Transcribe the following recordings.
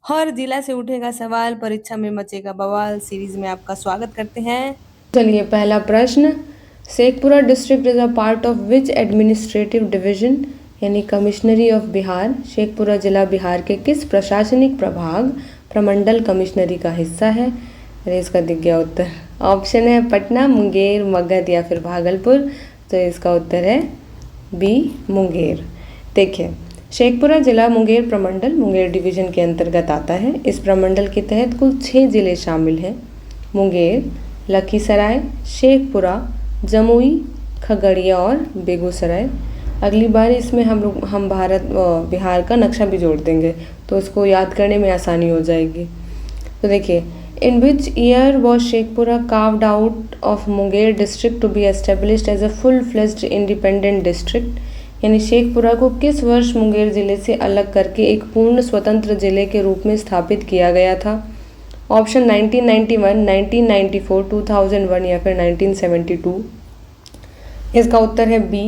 हर जिला से उठेगा सवाल, परीक्षा में मचेगा बवाल सीरीज में आपका स्वागत करते हैं। चलिए पहला प्रश्न। Sheikhpura district is a part of which administrative division यानी कमिश्नरी ऑफ बिहार। शेखपुरा जिला बिहार के किस प्रशासनिक प्रभाग प्रमंडल कमिश्नरी का हिस्सा है। अरे इसका दिख गया उत्तर। ऑप्शन है पटना, मुंगेर, मगध या फिर भागलपुर। तो इसका उत्तर है बी, मुंगेर। देखिए, शेखपुरा जिला मुंगेर प्रमंडल मुंगेर डिवीजन के अंतर्गत आता है। इस प्रमंडल के तहत कुल 6 जिले शामिल हैं। मुंगेर, लखीसराय, शेखपुरा, जमुई, खगड़िया और बेगूसराय। अगली बार इसमें हम बिहार का नक्शा भी जोड़ देंगे तो उसको याद करने में आसानी हो जाएगी। तो देखिए, in which year was Sheikhpura carved out of Munger district to be established as a full fledged independent district. यानी शेखपुरा को किस वर्ष मुंगेर जिले से अलग करके एक पूर्ण स्वतंत्र जिले के रूप में स्थापित किया गया था। ऑप्शन 1991, 1994, 2001 या फिर 1972। इसका उत्तर है बी,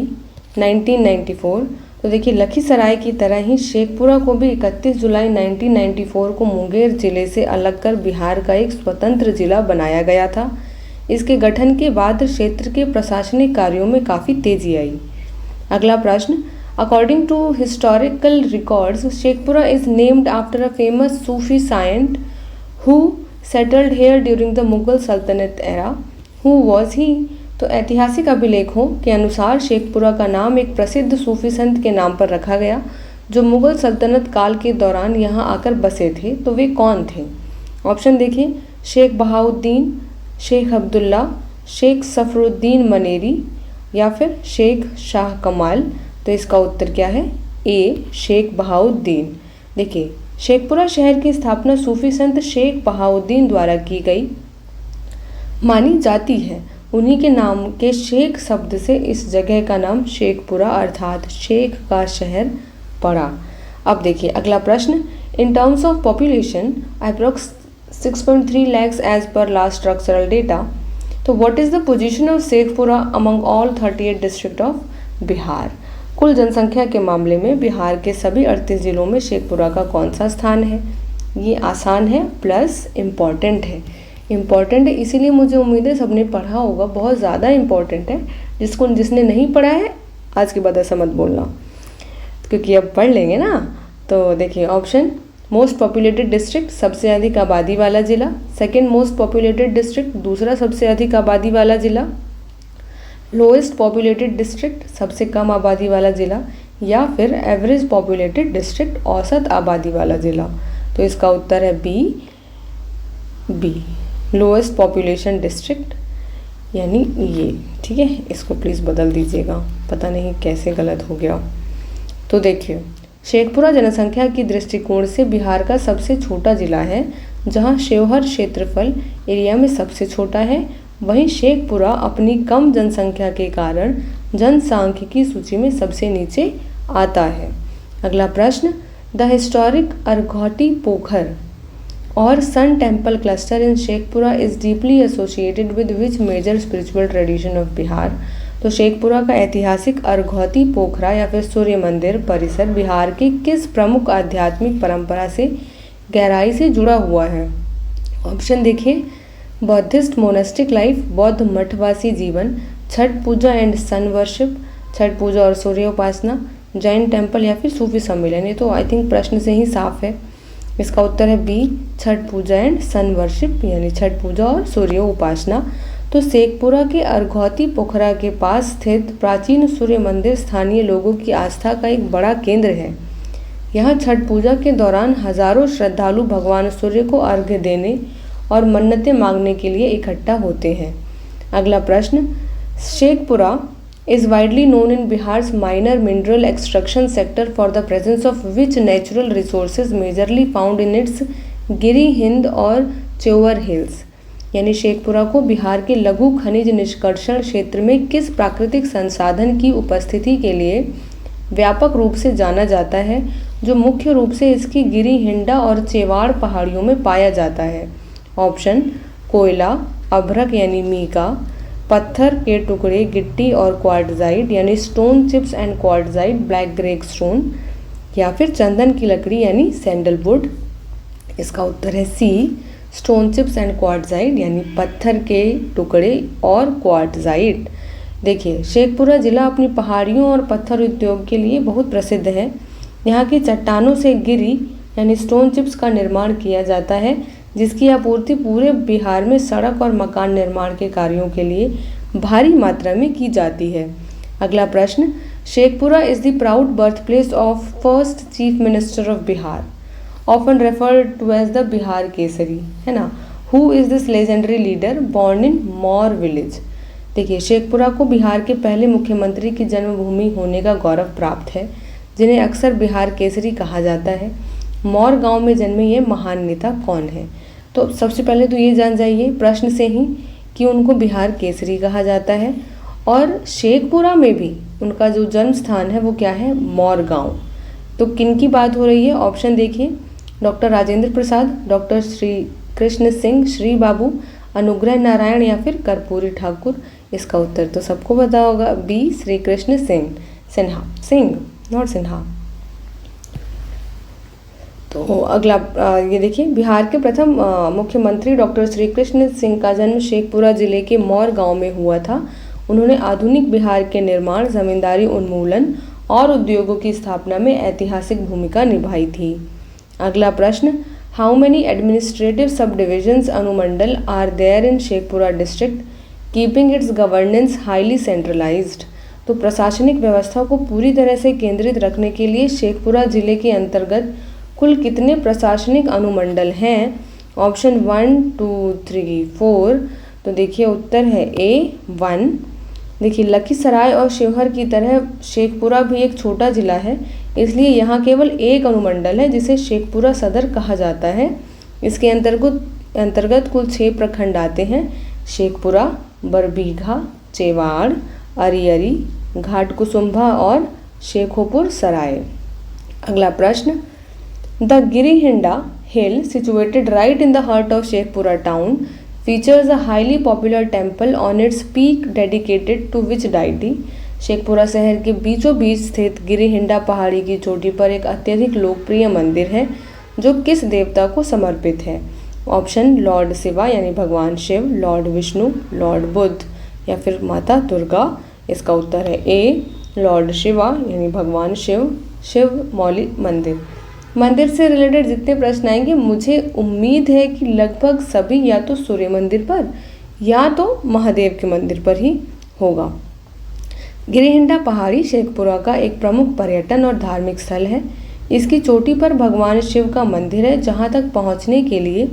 1994। तो देखिए, लखीसराय की तरह ही शेखपुरा को भी 31 जुलाई 1994 को मुंगेर जिले से अलग कर बिहार का एक स्वतंत्र जिला बनाया गया था। इसके गठन के बाद क्षेत्र के प्रशासनिक कार्यों में काफ़ी तेजी आई। अगला प्रश्न। According to historical records, Sheikhpura is named after a famous Sufi saint who settled here during the Mughal सल्तनत era. Who was he? तो ऐतिहासिक अभिलेखों के अनुसार शेखपुरा का नाम एक प्रसिद्ध सूफी संत के नाम पर रखा गया जो मुगल सल्तनत काल के दौरान यहाँ आकर बसे थे। तो वे कौन थे? ऑप्शन देखिए, शेख बहाउद्दीन, शेख अब्दुल्ला, शेख सफरुद्दीन मनेरी या फिर शेख शाह कमाल। तो इसका उत्तर क्या है? ए, शेख बहाउद्दीन। देखिए, शेखपुरा शहर की स्थापना सूफी संत शेख बहाउद्दीन द्वारा की गई मानी जाती है। उन्हीं के नाम के शेख शब्द से इस जगह का नाम शेखपुरा अर्थात शेख का शहर पड़ा। अब देखिए अगला प्रश्न। In terms of population approx 6.3 lakhs as per last structural data. तो what is the position of Sheikhpura among all 38 district of Bihar. कुल जनसंख्या के मामले में बिहार के सभी 38 जिलों में शेखपुरा का कौन सा स्थान है। ये आसान है प्लस इम्पॉर्टेंट है। इम्पॉर्टेंट है इसीलिए मुझे उम्मीद है सबने पढ़ा होगा, बहुत ज़्यादा इम्पॉर्टेंट है। जिसने नहीं पढ़ा है आज के बाद ऐसा मत बोलना, क्योंकि अब पढ़ लेंगे ना। तो देखिए, ऑप्शन मोस्ट पॉपुलेटेड डिस्ट्रिक्ट सबसे अधिक आबादी वाला जिला, सेकेंड मोस्ट पॉपुलेटेड डिस्ट्रिक्ट दूसरा सबसे अधिक आबादी वाला जिला, लोएस्ट पॉपुलेटेड डिस्ट्रिक्ट सबसे कम आबादी वाला जिला, या फिर एवरेज पॉपुलेटेड डिस्ट्रिक्ट औसत आबादी वाला जिला। तो इसका उत्तर है बी, लोएस्ट पॉपुलेशन डिस्ट्रिक्ट, यानी ये। ठीक है, इसको प्लीज़ बदल दीजिएगा, पता नहीं कैसे गलत हो गया। तो देखिए, शेखपुरा जनसंख्या की दृष्टिकोण से बिहार का सबसे छोटा जिला है, जहां शेवहर क्षेत्रफल एरिया में सबसे छोटा है। वहीं शेखपुरा अपनी कम जनसंख्या के कारण जनसांख्यिकी सूची में सबसे नीचे आता है। अगला प्रश्न। द हिस्टोरिक अरघौटी पोखर और sun temple cluster in Sheikhpura is deeply associated with which major spiritual tradition of Bihar. तो शेखपुरा का ऐतिहासिक अरघौती पोखरा या फिर सूर्य मंदिर परिसर बिहार की किस प्रमुख आध्यात्मिक परंपरा से गहराई से जुड़ा हुआ है। ऑप्शन देखिए, बौद्धिस्ट मोनेस्टिक लाइफ बौद्ध मठवासी जीवन, Chhath Puja and sun worship Chhath पूजा और सूर्य उपासना, जैन टेम्पल या फिर सूफी सम्मेलन। ये तो आई थिंक प्रश्न से ही साफ है। इसका उत्तर है B, Chhath Puja and sun worship यानी छठ पूजा और सूर्य उपासना। तो शेखपुरा के अरघौती पोखरा के पास स्थित प्राचीन सूर्य मंदिर स्थानीय लोगों की आस्था का एक बड़ा केंद्र है। यहाँ छठ पूजा के दौरान हजारों श्रद्धालु भगवान सूर्य को अर्घ्य देने और मन्नतें मांगने के लिए इकट्ठा होते हैं। अगला प्रश्न। Sheikhpura is widely known in Bihar's minor mineral extraction sector for the presence of which natural resources majorly found in its गिरी हिंद और च्योवर हिल्स। यानी शेखपुरा को बिहार के लघु खनिज निष्कर्षण क्षेत्र में किस प्राकृतिक संसाधन की उपस्थिति के लिए व्यापक रूप से जाना जाता है, जो मुख्य रूप से इसकी गिरी हिंडा और चेवाड़ पहाड़ियों में पाया जाता है। ऑप्शन कोयला, अभ्रक यानी मीका, पत्थर के टुकड़े गिट्टी और क्वार्टजाइट यानी stone chips and quartzite black grey stone, या फिर चंदन की लकड़ी यानी सैंडलवुड। इसका उत्तर है सी, स्टोन चिप्स एंड क्वार्ट्जाइट, यानी पत्थर के टुकड़े और क्वार्ट्जाइट। देखिए, शेखपुरा ज़िला अपनी पहाड़ियों और पत्थर उद्योग के लिए बहुत प्रसिद्ध है। यहाँ की चट्टानों से गिरी यानी स्टोन चिप्स का निर्माण किया जाता है, जिसकी आपूर्ति पूरे बिहार में सड़क और मकान निर्माण के कार्यों के लिए भारी मात्रा में की जाती है। अगला प्रश्न, Sheikhpura is the proud birth place of first chief minister of Bihar, often referred to as the Bihar Kesari, है ना। Who is this legendary leader born in Maur village. देखिए, शेखपुरा को बिहार के पहले मुख्यमंत्री की जन्मभूमि होने का गौरव प्राप्त है, जिन्हें अक्सर बिहार केसरी कहा जाता है। मौर गांव में जन्मे ये महान नेता कौन है? तो सबसे पहले तो ये जान जाइए प्रश्न से ही कि उनको बिहार केसरी कहा जाता है, और शेखपुरा में भी उनका जो जन्म स्थान है वो क्या है? मौर गांव। तो किन की बात हो रही है? ऑप्शन देखिए, डॉक्टर राजेंद्र प्रसाद, डॉक्टर श्री कृष्ण सिंह, श्री बाबू, अनुग्रह नारायण या फिर कर्पूरी ठाकुर। इसका उत्तर तो सबको पता होगा, बी, श्री कृष्ण सिन्हा, सिंह नॉट सिन्हा। तो अगला ये देखिए, बिहार के प्रथम मुख्यमंत्री डॉक्टर श्री कृष्ण सिंह का जन्म शेखपुरा जिले के मौर गांव में हुआ था। उन्होंने आधुनिक बिहार के निर्माण, जमींदारी उन्मूलन और उद्योगों की स्थापना में ऐतिहासिक भूमिका निभाई थी। अगला प्रश्न, how many administrative sub divisions अनुमंडल are there in Sheikhpura district keeping its governance highly centralised. तो प्रशासनिक व्यवस्था को पूरी तरह से केंद्रित रखने के लिए शेखपुरा जिले के अंतर्गत कुल कितने प्रशासनिक अनुमंडल हैं? ऑप्शन 1, 2, 3, 4। तो देखिए उत्तर है ए 1। देखिए, लखीसराय और शिवहर की तरह शेखपुरा भी एक छोटा जिला है, इसलिए यहाँ केवल एक अनुमंडल है जिसे शेखपुरा सदर कहा जाता है। इसके अंतर्गत कुल 6 प्रखंड आते हैं: शेखपुरा, बरबीघा, चेवाड़, अरियरी, घाटकुसुम्भा और शेखोपुर सराय। अगला प्रश्न, the Girihinda hill situated right in the heart of Shekhpura town features a highly popular temple on its peak dedicated to which deity? Sheikhpura शहर के बीचों बीच स्थित गिरिहिंडा पहाड़ी की चोटी पर एक अत्यधिक लोकप्रिय मंदिर है जो किस देवता को समर्पित है? ऑप्शन लॉर्ड शिवा यानी भगवान शिव, लॉर्ड विष्णु, लॉर्ड बुद्ध या फिर माता दुर्गा। इसका उत्तर है ए, लॉर्ड शिवा यानी भगवान शिव, शिव मौली मंदिर से रिलेटेड जितने प्रश्न आएंगे मुझे उम्मीद है कि लगभग सभी या तो सूर्य मंदिर पर या तो महादेव के मंदिर पर ही होगा। गिरिहिंडा पहाड़ी शेखपुरा का एक प्रमुख पर्यटन और धार्मिक स्थल है। इसकी चोटी पर भगवान शिव का मंदिर है, जहां तक पहुंचने के लिए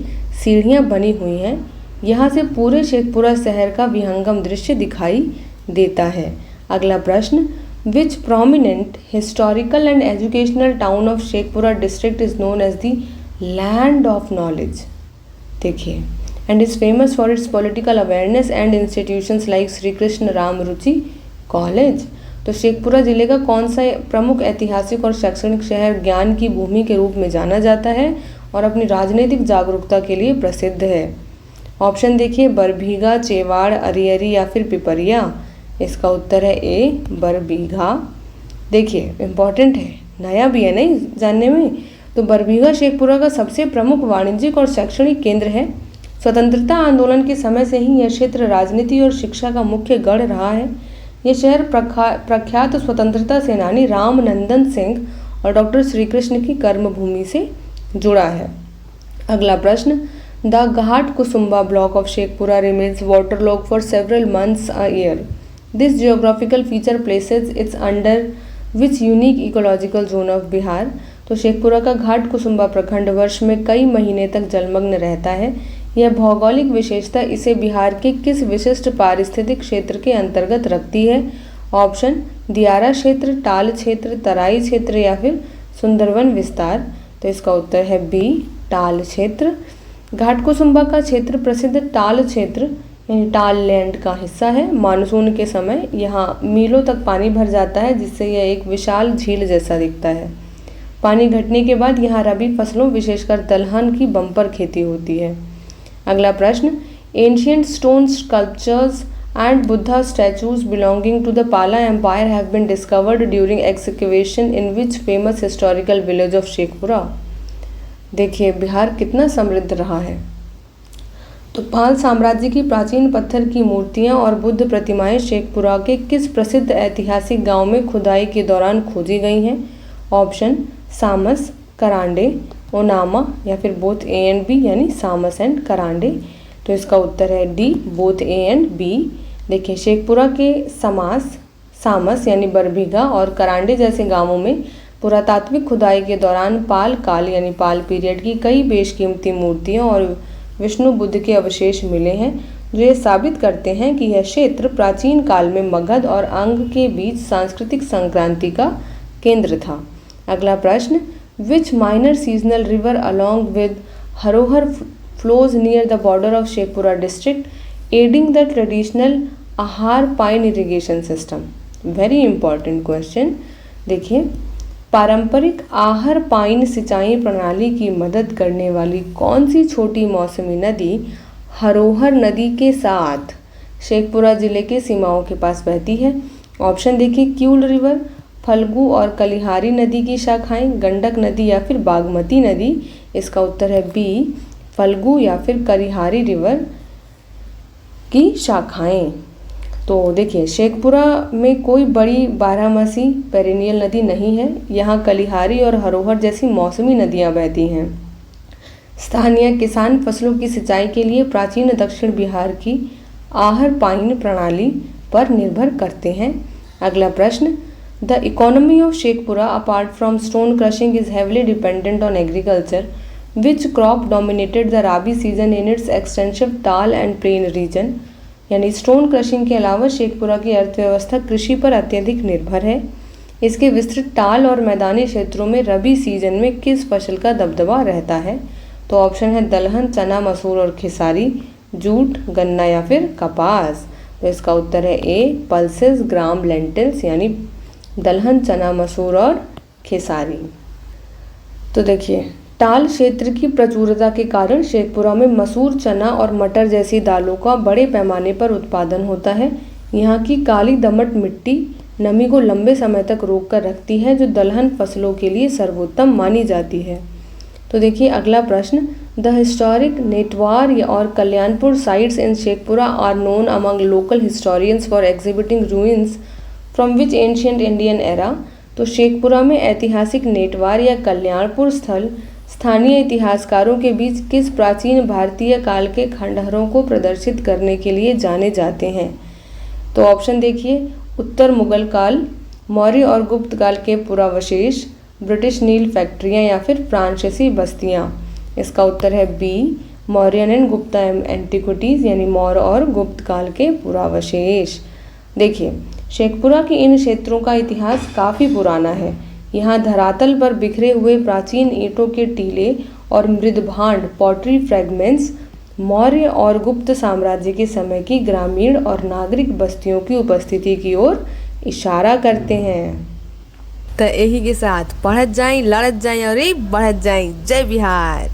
सीढ़ियां बनी हुई हैं। यहां से पूरे शेखपुरा शहर का विहंगम दृश्य दिखाई देता है। अगला प्रश्न, Which prominent historical and educational town of Shekhpura district is known as the land of knowledge? देखिए, and is famous for its political awareness and institutions like Sri Krishna Ram Ruchi College? तो शेखपुरा जिले का कौन सा प्रमुख ऐतिहासिक और शैक्षणिक शहर ज्ञान की भूमि के रूप में जाना जाता है और अपनी राजनीतिक जागरूकता के लिए प्रसिद्ध है? ऑप्शन देखिए, बरबीघा, चेवाड़, अरियरी या फिर पिपरिया। इसका उत्तर है ए, बरबीघा। देखिए, इम्पॉर्टेंट है, नया भी है नहीं जानने में। तो बरबीघा शेखपुरा का सबसे प्रमुख वाणिज्यिक और शैक्षणिक केंद्र है। स्वतंत्रता आंदोलन के समय से ही यह क्षेत्र राजनीति और शिक्षा का मुख्य गढ़ रहा है। यह शहर प्रख्यात स्वतंत्रता सेनानी रामनंदन सिंह और डॉक्टर श्री कृष्ण की कर्मभूमि से जुड़ा है। अगला प्रश्न, the Ghatkusumba block of Sheikhpura remains waterlogged for several months a year. This geographical feature places it under which unique ecological zone of Bihar? तो शेखपुरा का घाटकुसुम्बा प्रखंड वर्ष में कई महीने तक जलमग्न रहता है। यह भौगोलिक विशेषता इसे बिहार के किस विशिष्ट पारिस्थितिक क्षेत्र के अंतर्गत रखती है? ऑप्शन दियारा क्षेत्र, टाल क्षेत्र, तराई क्षेत्र या फिर सुंदरवन विस्तार। तो इसका उत्तर है बी, टाल क्षेत्र। घाटकुसुम्बा का क्षेत्र प्रसिद्ध टाल क्षेत्र यानी टाल लैंड का हिस्सा है। मानसून के समय यहाँ मीलों तक पानी भर जाता है, जिससे यह एक विशाल झील जैसा दिखता है। पानी घटने के बाद यहाँ रबी फसलों विशेषकर दलहन की बम्पर खेती होती है। अगला प्रश्न, ancient stone sculptures and Buddha statues belonging to the Pala empire have been discovered during excavation in which famous historical village of Sheikhpura? देखिए बिहार कितना समृद्ध रहा है। तो पाल साम्राज्य की प्राचीन पत्थर की मूर्तियां और बुद्ध प्रतिमाएं शेखपुरा के किस प्रसिद्ध ऐतिहासिक गांव में खुदाई के दौरान खोजी गई हैं? ऑप्शन सामस, करांडे, ओनामा या फिर बोथ ए एंड बी यानी सामस एंड करांडे। तो इसका उत्तर है D, both A and B. देखिए शेखपुरा के सामस यानी बरबीघा और करांडे जैसे गांवों में पुरातात्विक खुदाई के दौरान पाल काल यानी पाल पीरियड की कई बेशकीमती मूर्तियों और विष्णु बुद्ध के अवशेष मिले हैं, जो ये साबित करते हैं कि यह क्षेत्र प्राचीन काल में मगध और अंग के बीच सांस्कृतिक संक्रांति का केंद्र था। अगला प्रश्न, which minor seasonal river along with Harohar flows near the border of Sheikhpura district aiding the traditional ahar pyne irrigation system? Very important question. देखिए पारंपरिक आहर पाइन सिंचाई प्रणाली की मदद करने वाली कौन सी छोटी मौसमी नदी हरोहर नदी के साथ शेखपुरा जिले के सीमाओं के पास बहती है? ऑप्शन देखिए, क्यूल रिवर, फल्गु और कलिहारी नदी की शाखाएं, गंडक नदी या फिर बागमती नदी। इसका उत्तर है बी, फल्गु या फिर कलिहारी रिवर की शाखाएं। तो देखिए शेखपुरा में कोई बड़ी बारहमासी पेरिनियल नदी नहीं है। यहाँ कलिहारी और हरोहर जैसी मौसमी नदियाँ बहती हैं। स्थानीय किसान फसलों की सिंचाई के लिए प्राचीन दक्षिण बिहार की आहर पाइन प्रणाली पर निर्भर करते हैं। अगला प्रश्न, the economy of Sheikhpura apart from stone crushing is heavily dependent on agriculture. Which crop dominated the rabi season in its extensive tal and plain region? यानी स्टोन क्रशिंग के अलावा शेखपुरा की अर्थव्यवस्था कृषि पर अत्यधिक निर्भर है। इसके विस्तृत टाल और मैदानी क्षेत्रों में रबी सीजन में किस फसल का दबदबा रहता है? तो ऑप्शन है दलहन, चना, मसूर और खेसारी, जूट, गन्ना या फिर कपास। तो इसका उत्तर है ए, पल्सेस, ग्राम, लेंटिल्स यानी दलहन, चना, मसूर और खेसारी। तो देखिए टाल क्षेत्र की प्रचुरता के कारण शेखपुरा में मसूर, चना और मटर जैसी दालों का बड़े पैमाने पर उत्पादन होता है। यहाँ की काली दमट मिट्टी नमी को लंबे समय तक रोक कर रखती है, जो दलहन फसलों के लिए सर्वोत्तम मानी जाती है। तो देखिए अगला प्रश्न, द हिस्टोरिक नेटवार और Kalyanpur sites in Sheikhpura are known among local historians for exhibiting ruins from which ancient Indian era? तो शेखपुरा में ऐतिहासिक नेटवार या कल्याणपुर स्थल स्थानीय इतिहासकारों के बीच किस प्राचीन भारतीय काल के खंडहरों को प्रदर्शित करने के लिए जाने जाते हैं? तो ऑप्शन देखिए, उत्तर मुगल काल, मौर्य और गुप्त काल के पुरावशेष, ब्रिटिश नील फैक्ट्रियां या फिर फ्रांसीसी बस्तियां। इसका उत्तर है B, Mauryan and Gupta antiquities यानी मौर्य और गुप्त काल के पुरावशेष। देखिए शेखपुरा के इन क्षेत्रों का इतिहास काफ़ी पुराना है। यहाँ धरातल पर बिखरे हुए प्राचीन ईंटों के टीले और मृदभांड पॉटरी फ्रेगमेंट्स मौर्य और गुप्त साम्राज्य के समय की ग्रामीण और नागरिक बस्तियों की उपस्थिति की ओर इशारा करते हैं। तो यही के साथ पढ़त जाई, लड़त जाई और बढ़त जाई। जय बिहार।